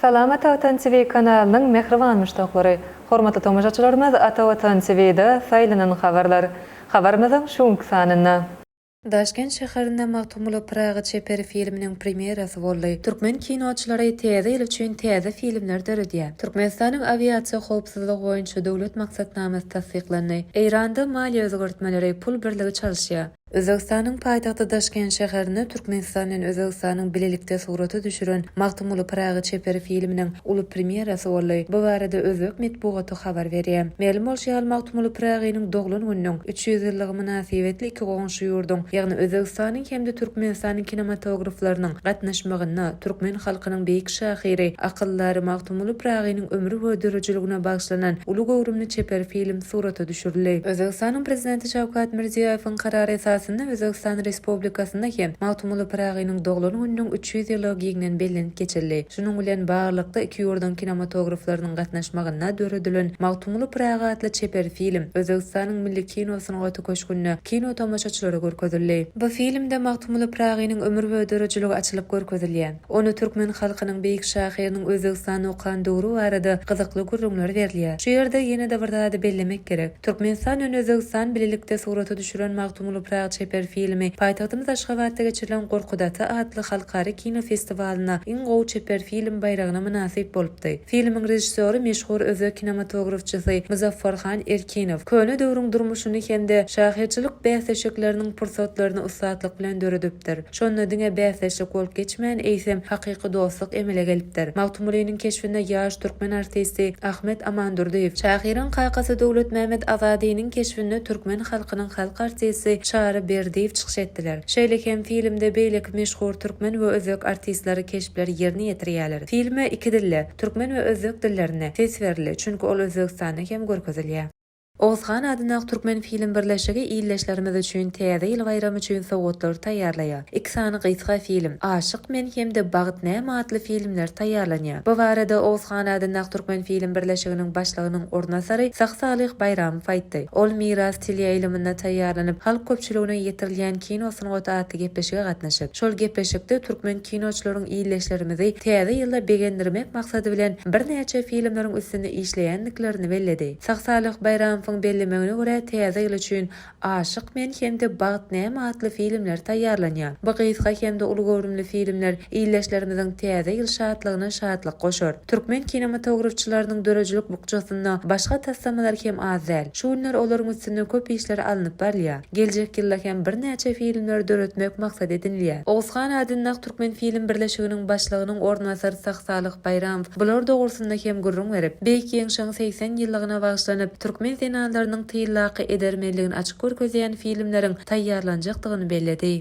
Salamat Atan TV kanalının mehriban müştaqlary. Hormatly tomoshaçylarymyz, Atan TV'de saýlanan habarlar. Habarymyzyň şuňky sanyna. Daşkent şäherinde Magtumly Praga çeperi filminiň premierasy boldy. Türkmen kinoçylary täze ýyl üçin täze filmler döredýär. Türkmenistanyň aviasiýa howpsuzlygy boýunça döwlet maksatnamasy tasdiklandy. Eýranda maliýe özgörtmeleri pul birligi çalyşýar. Özbekistanyň paýtagty Daşkent şäherinde Türkmenistanyň Özbekistanyň bilelikde suraty düşüren Magtumly Praga çeperi filminiň uly premierasy boldy. Bu barada özbek medeniýeti habar berýär. Ma'lum bolýar, Magtumly Pragaň doglan günüň 300 ýyllygy münasibetli iki goňşy ýurdun, ýagny Özbekistanyň hemde Türkmenistanyň kinematograflarynyň gatnaşmagyna türkmen halkynyň beýik şahyry akyllary Magtumly Pragaň ömrü we dörejligine bagşlanan uly gowrumly çeperi film suraty düşürildi. Özbekistanyň prezidenti Şawkat Mirziýowyň karary Özbekistan Respublikasynda hem Magtumly Pragaň doglan günüň 300 ýyllygy giňden bellenip geçirildi. Şunuň bilen baglanykda iki ýurdun kinematograflarynyň gatnaşmagyna döredilen Magtumly Praga adly çeperi film Özbekistanyň milli kinosyna goty köşkünde kino tamaşaçylary görkezildi. Bu filmde Magtumly Pragaň ömrü we dörejligi açylyp görkezilýär. Onu türkmen halkynyň beýik şahyrynyň Özbekistany okan döwrü barada gyzykly gurrunlar berilýär. Şu ýerde ýene-de bir zady bellemek gerek. Türkmenistan we Özbegistan bilelikde suraty düşüren Magtumly Praga çeperi filmi paýtagtymyz Aşgabatda geçirilen Gorkudaty adly halkary kino festiwalyna iň gowy çeperi film bayragyna münasip bolupdy. Filmiň rejissöri meşhur özbek kinematografçysy Muzaffarhan Erkinow köne döwrüň durmuşyny hemde şahyrçylyk bäsleşikleriniň pursatlaryny usatlyk bilen döredipdir. Şonda diňe bäsleşik bolup geçmän eýsem hakyky dostlyk emele gelipdir. Magtumlyň keşfinde ýaş türkmen artisti Ahmet Amandurdiýew, şahyryň kakasy Dowlet Mehmet Azadynyň keşfinde türkmen halkynyň halk artisti Berdiýew çykyş etdiler. Şeýlekem filmde beýleki meşhur türkmen we özbek artistleri keşpleri ýerine ýetirýärler. Filme iki dille, türkmen we özbek dillerine ses berildi, çünki ol Özbekistanda hem görkezilýär. Ozgan adyna Türkmen film birleşigi ýyllaşlarymyz üçin täze ýyl bayramy üçin sowgatlar taýýarlaýar. Iki sany gysga film Aşyk men hemde Bagyt näme adly filmler taýýarlanýar. Bu barada Ozgan adyna Türkmen film birleşiginiň başlygynyň ornasary Saksalyk Bayram aýtdy. Ol miras teleýylymyna taýýarlanyp halk köpçüligine ýetirilýän kinosyny gotaty gepleşige gatnaşyp, şol gepleşikde türkmen kinoçylaryň ýyllaşlarymyzy täze ýylda begendirmek maksady bilen bir näçe filmleriň üstünde işleýänliklerini belledi. Saksalyk Bayram bellemegine görä täze ýyl üçin Aşyk men hemde Bagyt näme adly filmler taýýarlanýar. Bu gysga hemde uly gowrumly filmler ýyllaşlarymyzyň täze ýyl şadlygyna şadlyk goşar. Türkmen kinematografçylarynyň dörejilik bukjasyna başga tassamalar hem az däl. Şu günler olaryň üstüne köp işler alınıp barýar. Geljek ýylda hem bir näçe filmler döretmek maksat edilýär. Ozgan adyna Türkmen film birleşiginiň başlygynyň ornasary Saksalyk Bayram bular dogrusyna hem gurrun berip, beýik ýeňşeň 80 ýyllygyna bagşlanyp türkmen sinalarynyň tyýlaky edermeligini açyk görkezýän filmleriň taýýarlanjakdygyny belledi.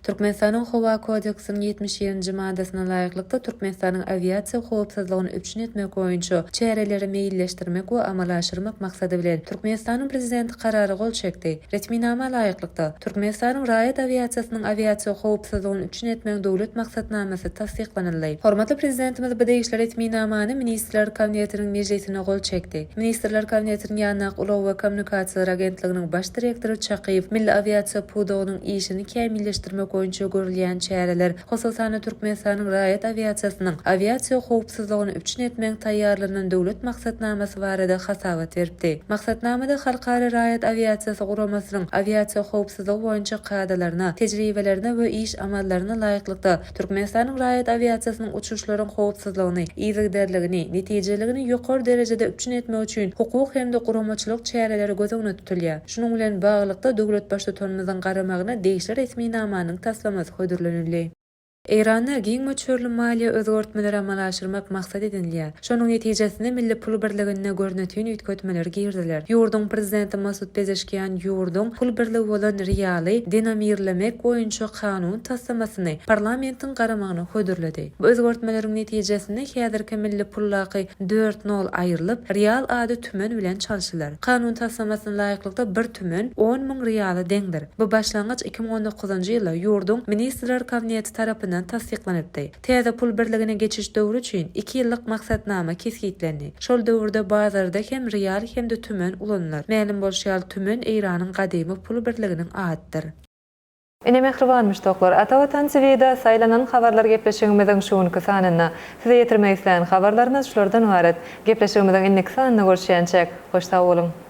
Türkmenistanyň Howa kodeksiniň 70-nji maddesyna laýyklykda Türkmenistanyň aviasiýa howpsuzlygyny üçin etmek boýunça çäreleri meýilleşdirmek we amalaşdyrmak maksady bilen Türkmenistanyň prezidenti karary gol çekdi. Resminama laýyklykda Türkmenistanyň raýat aviasiýasynyň aviasiýa howpsuzlygyny üçin etmek dowlet maksatnamasy tasdiklanyldy. Hormatly prezidentimiz bu degişler resminamany Ministrler Kabinetiniň mejlisine gol çekdi. Ministrler Kabinetiniň ýanyk Ulaw we Kommunikasiýa agentliginiň baş direktory Çakyýew milli aviasiýa pudogynyň işini kämilleşdirmek boýunça görülýän çäreler, hosusany Türkmenistanyň raýat aviasiýasynyň aviasiýa howpsuzlygyny üçin etmek taýýarlanan dowlet maksatnamasy barada hasawat berdi. Maksatnamada halkary raýat aviasiýasy guramasynyň aviasiýa howpsuzlygy boýunça kaýdalaryna, tejribelerine we iş amallaryna laýyklykda Türkmenistanyň raýat aviasiýasynyň uçuşlaryň howpsuzlygyny, ýygderligini, netijeligini ýokary derejede üçin etmek üçin hukuk hemde guramaçylyk çäreleri gözüňe tutulýar. Şunuň bilen baglykda dowlet başlyklygymyzyň garamagyna degişler resminamanyň taslamasy hoýdurlanyldy. Eýranda giň möçürli maliýe özgörtmeleri amalaşdyrmak maksat edilýär. Şonuň netijesinde milli pul birligine görnetýän üýtgetmeler girdiler. Ýurdun prezidenti Masud Pezeshkian ýurdun pul birligi bolan riýaly dinamirlemek boýunça kanun taslamasyny parlamentiň garamagyna hoýdurlady. Bu özgörtmeleriň netijesinde häzirki milli pullaky 4-0 aýrylyp, riýal ady tümen bilen çalşylar. Kanun taslamasyna laýyklykda 1 tümen 10 000 riýala deňdir. Bu başlangyç 2019-njy ýylda ýurdun Ministrler Kabineti tarapyndan tasdiklanýardy. Täze pul birligine geçiş döwrü üçin 2 ýyllyk maksatnama kesgitlendi. Şol döwürde bazarda hem riýal hem de tümen ulanlar. Ma'lum bolýar, tümen Eýranyň gadymy pul birliginiň adydyr. Ine mehriban müştoklar, Ata-Watan TV-de saýlanan habarlar gepleşigimizden şuňky sanyna size ýetirmek isleýän habarlarymyz şulardan ibaret. Gepleşigimizden innik sanyna görüşýänçek hoş sag bolun.